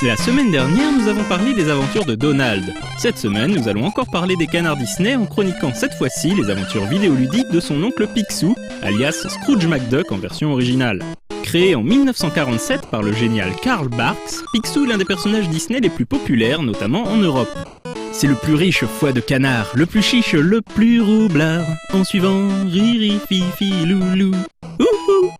La semaine dernière, nous avons parlé des aventures de Donald. Cette semaine, nous allons encore parler des canards Disney en chroniquant cette fois-ci les aventures vidéoludiques de son oncle Picsou, alias Scrooge McDuck en version originale. Créé en 1947 par le génial Carl Barks, Picsou est l'un des personnages Disney les plus populaires, notamment en Europe. C'est le plus riche foie de canard, le plus chiche, le plus roublard, en suivant Riri, Fifi, Loulou. Ouhou!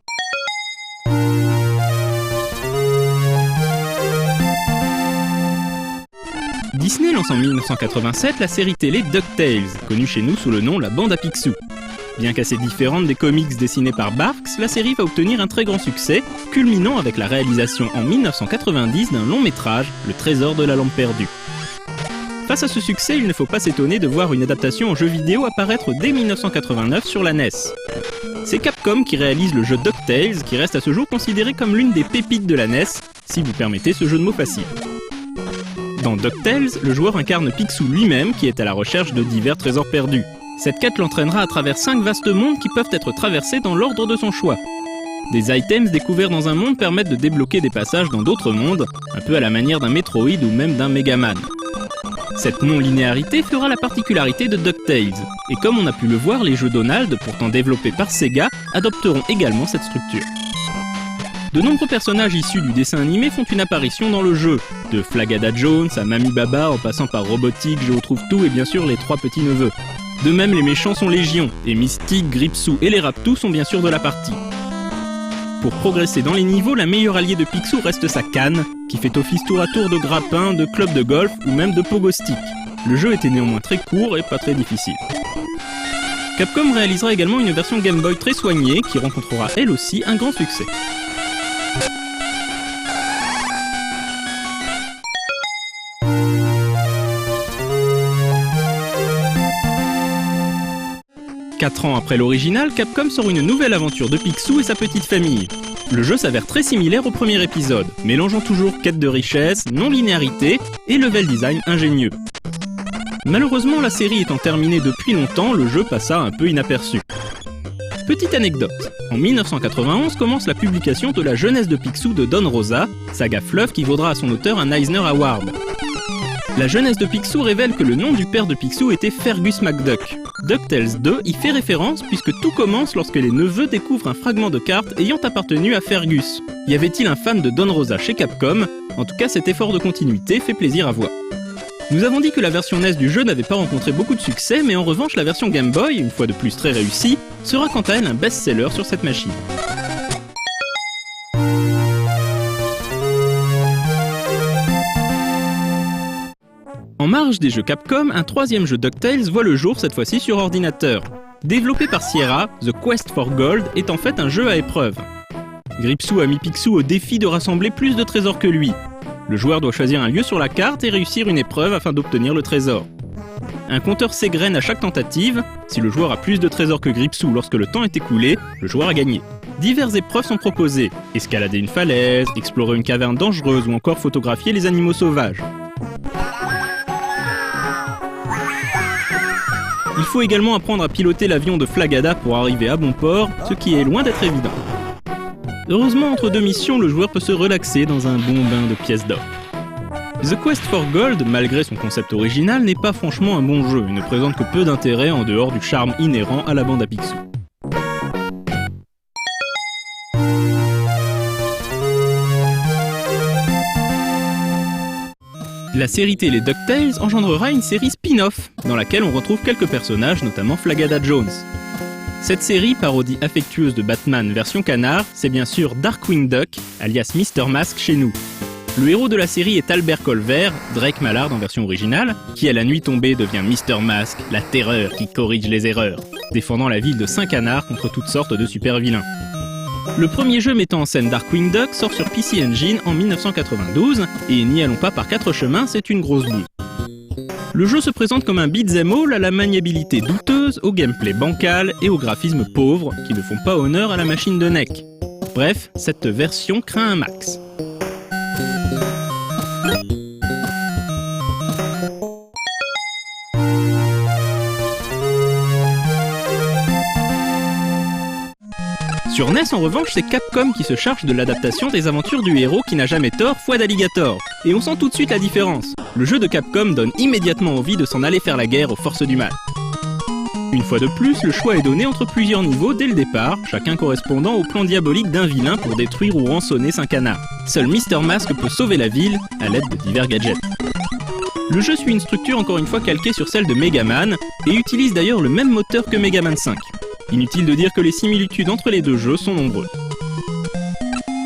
Disney lance en 1987 la série télé DuckTales, connue chez nous sous le nom La Bande à Picsou. Bien qu'assez différente des comics dessinés par Barks, la série va obtenir un très grand succès, culminant avec la réalisation en 1990 d'un long métrage, Le Trésor de la Lampe perdue. Face à ce succès, il ne faut pas s'étonner de voir une adaptation en jeu vidéo apparaître dès 1989 sur la NES. C'est Capcom qui réalise le jeu DuckTales, qui reste à ce jour considéré comme l'une des pépites de la NES, si vous permettez ce jeu de mots facile. Dans DuckTales, le joueur incarne Picsou lui-même qui est à la recherche de divers trésors perdus. Cette quête l'entraînera à travers 5 vastes mondes qui peuvent être traversés dans l'ordre de son choix. Des items découverts dans un monde permettent de débloquer des passages dans d'autres mondes, un peu à la manière d'un Metroid ou même d'un Megaman. Cette non-linéarité fera la particularité de DuckTales, et comme on a pu le voir, les jeux Donald, pourtant développés par Sega, adopteront également cette structure. De nombreux personnages issus du dessin animé font une apparition dans le jeu, de Flagada Jones à Mami Baba en passant par Robotique, Je retrouve tout et bien sûr les 3 petits-neveux. De même, les méchants sont légion, et Mystique, Gripsou et les Raptous sont bien sûr de la partie. Pour progresser dans les niveaux, la meilleure alliée de Picsou reste sa canne, qui fait office tour à tour de grappin, de club de golf ou même de pogo stick. Le jeu était néanmoins très court et pas très difficile. Capcom réalisera également une version Game Boy très soignée, qui rencontrera elle aussi un grand succès. Quatre ans après l'original, Capcom sort une nouvelle aventure de Picsou et sa petite famille. Le jeu s'avère très similaire au premier épisode, mélangeant toujours quête de richesse, non-linéarité et level design ingénieux. Malheureusement, la série étant terminée depuis longtemps, le jeu passa un peu inaperçu. Petite anecdote, en 1991 commence la publication de La jeunesse de Picsou de Don Rosa, saga fleuve qui vaudra à son auteur un Eisner Award. La jeunesse de Picsou révèle que le nom du père de Picsou était Fergus McDuck. DuckTales 2 y fait référence puisque tout commence lorsque les neveux découvrent un fragment de carte ayant appartenu à Fergus. Y avait-il un fan de Don Rosa chez Capcom? En tout cas, cet effort de continuité fait plaisir à voir. Nous avons dit que la version NES du jeu n'avait pas rencontré beaucoup de succès, mais en revanche la version Game Boy, une fois de plus très réussie, sera quant à elle un best-seller sur cette machine. En marge des jeux Capcom, un troisième jeu DuckTales voit le jour cette fois-ci sur ordinateur. Développé par Sierra, The Quest for Gold est en fait un jeu à épreuve. Gripsou a mis Picsou au défi de rassembler plus de trésors que lui. Le joueur doit choisir un lieu sur la carte et réussir une épreuve afin d'obtenir le trésor. Un compteur s'égrène à chaque tentative. Si le joueur a plus de trésors que Gripsou lorsque le temps est écoulé, le joueur a gagné. Diverses épreuves sont proposées. Escalader une falaise, explorer une caverne dangereuse ou encore photographier les animaux sauvages. Il faut également apprendre à piloter l'avion de Flagada pour arriver à bon port, ce qui est loin d'être évident. Heureusement, entre deux missions, le joueur peut se relaxer dans un bon bain de pièces d'or. The Quest for Gold, malgré son concept original, n'est pas franchement un bon jeu et ne présente que peu d'intérêt en dehors du charme inhérent à la bande à Picsou. La série télé DuckTales engendrera une série spin-off, dans laquelle on retrouve quelques personnages, notamment Flagada Jones. Cette série, parodie affectueuse de Batman version canard, c'est bien sûr Darkwing Duck, alias Mr. Mask chez nous. Le héros de la série est Albert Colvert, Drake Mallard en version originale, qui à la nuit tombée devient Mr. Mask, la terreur qui corrige les erreurs, défendant la ville de Saint-Canard contre toutes sortes de super-vilains. Le premier jeu mettant en scène Darkwing Duck sort sur PC Engine en 1992, et n'y allons pas par 4 chemins, c'est une grosse bouse. Le jeu se présente comme un beat'em all à la maniabilité douteuse, au gameplay bancal et au graphisme pauvre, qui ne font pas honneur à la machine de NEC. Bref, cette version craint un max. Sur NES en revanche, c'est Capcom qui se charge de l'adaptation des aventures du héros qui n'a jamais tort, foi d'alligator. Et on sent tout de suite la différence. Le jeu de Capcom donne immédiatement envie de s'en aller faire la guerre aux forces du mal. Une fois de plus, le choix est donné entre plusieurs niveaux dès le départ, chacun correspondant au plan diabolique d'un vilain pour détruire ou rançonner 5 canards. Seul Mr. Mask peut sauver la ville à l'aide de divers gadgets. Le jeu suit une structure encore une fois calquée sur celle de Mega Man et utilise d'ailleurs le même moteur que Mega Man 5. Inutile de dire que les similitudes entre les deux jeux sont nombreuses.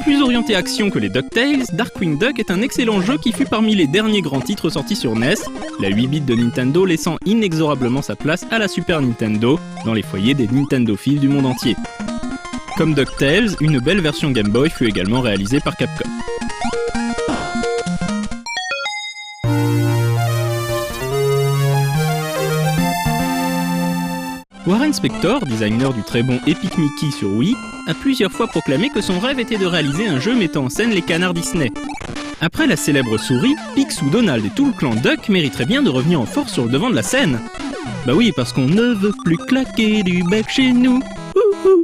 Plus orienté action que les DuckTales, Darkwing Duck est un excellent jeu qui fut parmi les derniers grands titres sortis sur NES, la 8 bits de Nintendo laissant inexorablement sa place à la Super Nintendo dans les foyers des Nintendophiles du monde entier. Comme DuckTales, une belle version Game Boy fut également réalisée par Capcom. Warren Spector, designer du très bon Epic Mickey sur Wii, a plusieurs fois proclamé que son rêve était de réaliser un jeu mettant en scène les canards Disney. Après la célèbre souris, Picsou, Donald et tout le clan Duck mériteraient bien de revenir en force sur le devant de la scène. Bah oui, parce qu'on ne veut plus claquer du bec chez nous. Ouhou.